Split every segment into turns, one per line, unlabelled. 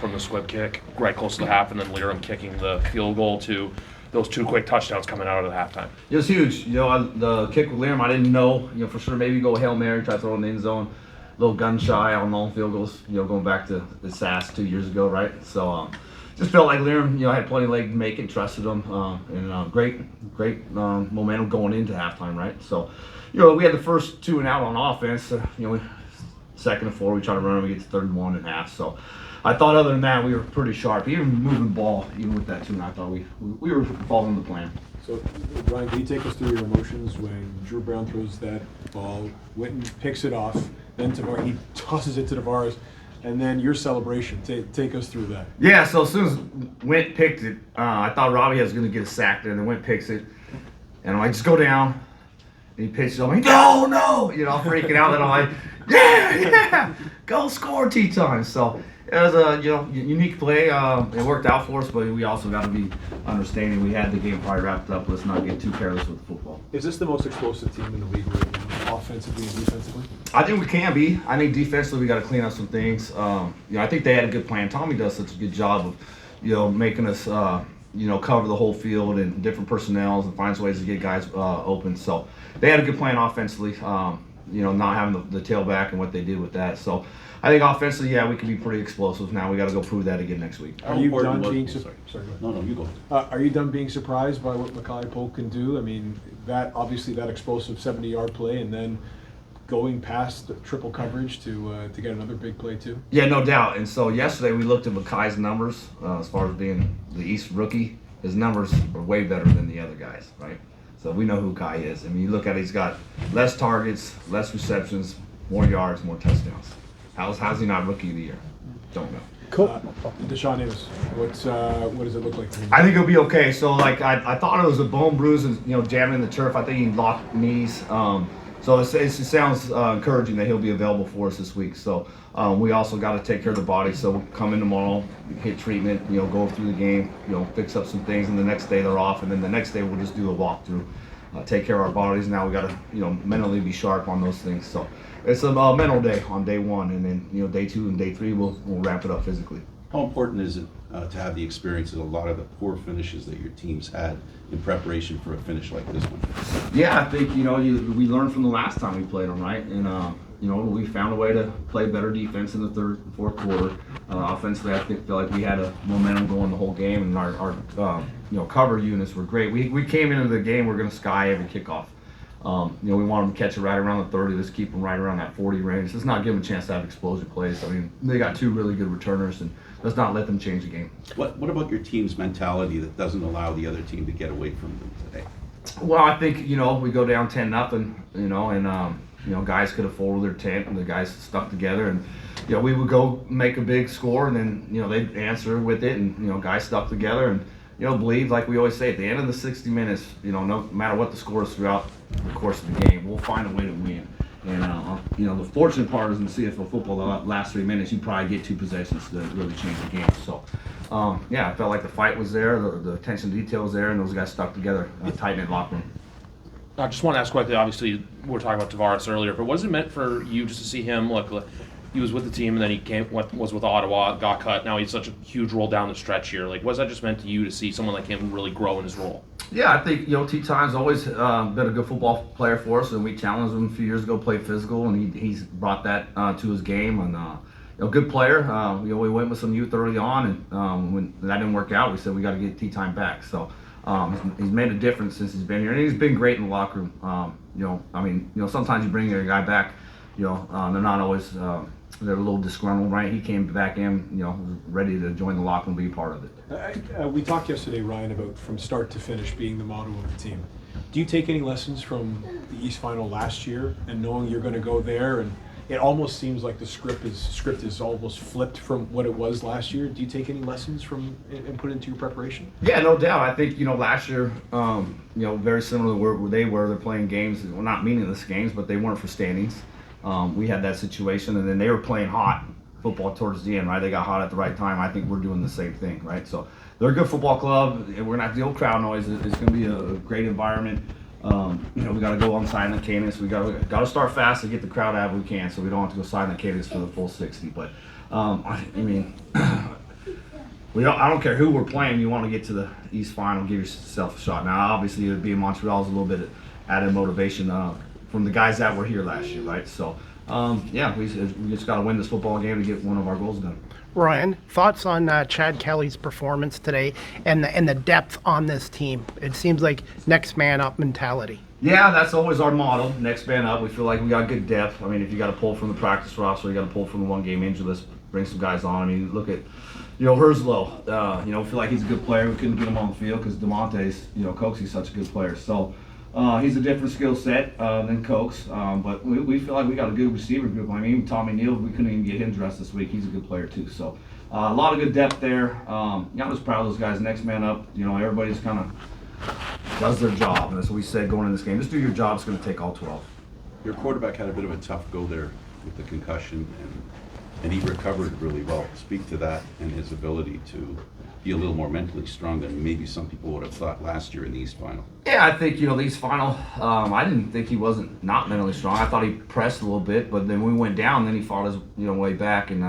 from the squib kick right close to the half, and then Liram kicking the field goal to those 2 quick touchdowns coming out of the halftime.
It was huge. The kick with Liram, I didn't know, for sure maybe go Hail Mary, try to throw in the end zone. A little gun shy on long field goals, going back to the SAS 2 years ago, right? So just felt like Liram, had plenty of leg to make it, trusted him, and great momentum going into halftime, right? So, we had the first 2 and out on offense. Second and 4, we tried to run, we get to 31 and a half. So I thought other than that, we were pretty sharp. Even moving the ball, even with that 2 and I thought we were following the plan.
So, Ryan, can you take us through your emotions when Drew Brown throws that ball, Witten picks it off, then he tosses it to Tavares, and then your celebration? Take us through that.
Yeah, so as soon as Went picked it, I thought Robbie was going to get a sack there, and then Went picks it. And I just go down, and he pitches it. I'm like, no! Freaking out. And I'm like, yeah! Go score T-time. So it was a unique play. It worked out for us, but we also got to be understanding we had the game probably wrapped up. Let's not get too careless with the football.
Is this the most explosive team in the league right now, offensively and defensively?
I think we can be. I think defensively we got to clean up some things. I think they had a good plan. Tommy does such a good job of, making us, cover the whole field and different personnels and finds ways to get guys open. So they had a good plan offensively. Not having the tailback and what they did with that. So I think offensively, we can be pretty explosive. Now we got to go prove that again next week.
Are you done being sorry?
No, you go.
Are you done being surprised by what Mackay Polk can do? I mean, that explosive 70-yard play, and then going past triple coverage to get another big play too.
Yeah, no doubt. And so yesterday we looked at Mackay's numbers as far as being the East rookie. His numbers are way better than the other guys, right? So we know who Kai is. I mean, you look at it, he's got less targets, less receptions, more yards, more touchdowns. How's he not rookie of the year? Don't know.
Cool. Deshaun Davis, what does it look like for him?
I think he'll be okay. So I thought it was a bone bruise and jamming in the turf. I think he locked knees. So it sounds encouraging that he'll be available for us this week. So we also got to take care of the body. So we'll come in tomorrow, hit treatment, go through the game, fix up some things, and the next day they're off, and then the next day we'll just do a walkthrough, take care of our bodies. Now we got to mentally be sharp on those things. So it's a mental day on day 1, and then day 2 and day 3 we'll wrap it up physically.
How important is it to have the experience of a lot of the poor finishes that your teams had in preparation for a finish like this one?
Yeah, I think we learned from the last time we played them, right? And we found a way to play better defense in the third and fourth quarter. Offensively, I feel like we had a momentum going the whole game, and our cover units were great. We came into the game, we're going to sky every kickoff. We want them to catch it right around the 30. Let's keep them right around that 40 range. Let's not give them a chance to have explosive plays. I mean, they got 2 really good returners, and let's not let them change the game.
What about your team's mentality that doesn't allow the other team to get away from them today?
Well, I think we go down 10-0, and guys could have folded their tent, and the guys stuck together, and we would go make a big score, and then they'd answer with it, and guys stuck together, and believe, like we always say, at the end of the 60 minutes, no matter what the score is throughout the course of the game, we'll find a way to win. And the fortunate part is in CFL football, the last 3 minutes, you probably get 2 possessions to really change the game. So, I felt like the fight was there, the attention to detail was there, and those guys stuck together, tight-knit locker room.
I just want to ask quickly, obviously, we were talking about Tavares earlier, but what has it meant for you just to see him, he was with the team, and then he was with Ottawa, got cut, now he's such a huge role down the stretch here. What has that just meant to you to see someone like him really grow in his role?
Yeah, I think, T-Time's always been a good football player for us, and we challenged him a few years ago, played physical, and he's brought that to his game, and good player. We went with some youth early on, and when that didn't work out, we said we got to get T-Time back. So he's made a difference since he's been here, and he's been great in the locker room. Sometimes you bring a guy back, they're not always, they're a little disgruntled, right? He came back in, ready to join the locker room and be a part of it.
We talked yesterday, Ryan, about from start to finish being the motto of the team. Do you take any lessons from the East Final last year and knowing you're going to go there, and it almost seems like the script is almost flipped from what it was last year? Do you take any lessons from and put into your preparation?
Yeah, no doubt. I think last year, very similar to where they were. They're playing games, well, not meaningless games, but they weren't for standings. We had that situation, and then they were playing hot football towards the end, right? They got hot at the right time. I think we're doing the same thing, right? So they're a good football club. We're gonna have the old crowd noise. It's gonna be a great environment. We got to go on silent cadence. We got to start fast to get the crowd out if we can, so we don't have to go silent cadence for the full 60. But I don't care who we're playing. You want to get to the East Final, give yourself a shot. Now, obviously, it being Montreal is a little bit added motivation from the guys that were here last year, right? So, we just got to win this football game to get one of our goals done.
Ryan, thoughts on Chad Kelly's performance today and the depth on this team? It seems like next man up mentality.
Yeah, that's always our motto. Next man up. We feel like we got good depth. I mean, if you got to pull from the practice roster, you got to pull from the one-game injury list, bring some guys on. I mean, look at, Herzlow. We feel like he's a good player. We couldn't get him on the field because DeMonte's, Coxey's such a good player. So he's a different skill set than Cox. But we feel like we got a good receiver group. I mean, even Tommy Neal, we couldn't even get him dressed this week. He's a good player too. So a lot of good depth there. I'm just proud of those guys. Next man up. Everybody's kind of does their job, and that's what we said going in this game. Just do your job. It's going to take all 12.
Your quarterback had a bit of a tough go there with the concussion, and he recovered really well. Speak to that and his ability to be a little more mentally strong than maybe some people would have thought last year in the East Final.
Yeah, I think, the East Final, I didn't think he wasn't not mentally strong. I thought he pressed a little bit, but then we went down, then he fought his, way back, and,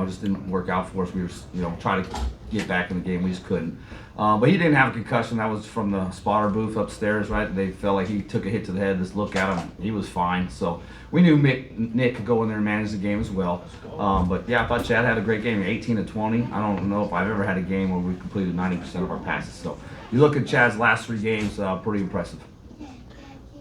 just didn't work out for us. We were, trying to get back in the game. We just couldn't. But he didn't have a concussion. That was from the spotter booth upstairs, right? They felt like he took a hit to the head. Just look at him. He was fine. So we knew Nick could go in there and manage the game as well. But yeah, I thought Chad had a great game, 18 to 20. I don't know if I've ever had a game where we completed 90% of our passes. So you look at Chad's last 3 games, pretty impressive.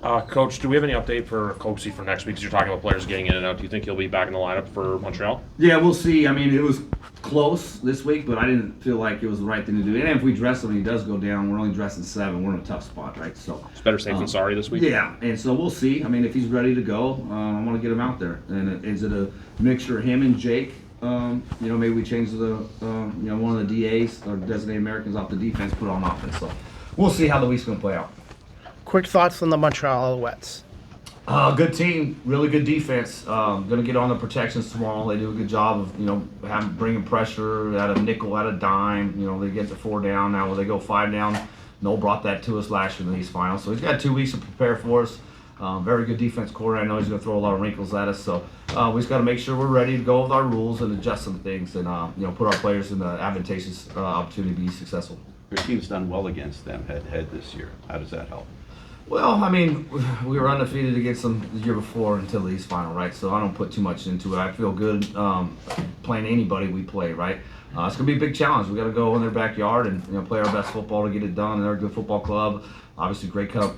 Coach, do we have any update for Coxey for next week? Because you're talking about players getting in and out. Do you think he'll be back in the lineup for Montreal?
Yeah, we'll see. I mean, it was close this week, but I didn't feel like it was the right thing to do. And if we dress him and he does go down, we're only dressing 7. We're in a tough spot, right? So
It's better safe than sorry this week?
Yeah, and so we'll see. I mean, if he's ready to go, I want to get him out there. And is it a mixture of him and Jake? Maybe we change the, one of the DAs or designated Americans off the defense, put on offense. So we'll see how the week's going to play out.
Quick thoughts on the Montreal Alouettes.
Good team, really good defense. Going to get on the protections tomorrow. They do a good job of, bringing pressure at a nickel, at a dime. They get to 4 down now. Will they go 5 down? Noel brought that to us last year in the East Final. So he's got 2 weeks to prepare for us. Very good defense core. I know he's going to throw a lot of wrinkles at us. So we just got to make sure we're ready to go with our rules and adjust some things and, put our players in the advantageous opportunity to be successful.
Your team's done well against them head-to-head this year. How does that help?
Well, I mean, we were undefeated against them the year before until the East Final, right? So I don't put too much into it. I feel good playing anybody we play, right? It's going to be a big challenge. We got to go in their backyard and play our best football to get it done. They're a good football club. Obviously, Grey Cup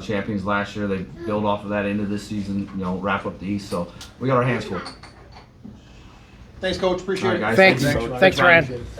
champions last year. They build off of that into this season, wrap up the East. So we got our hands full.
Thanks, Coach. Appreciate
All right,
it.
guys.
Thanks, Ryan.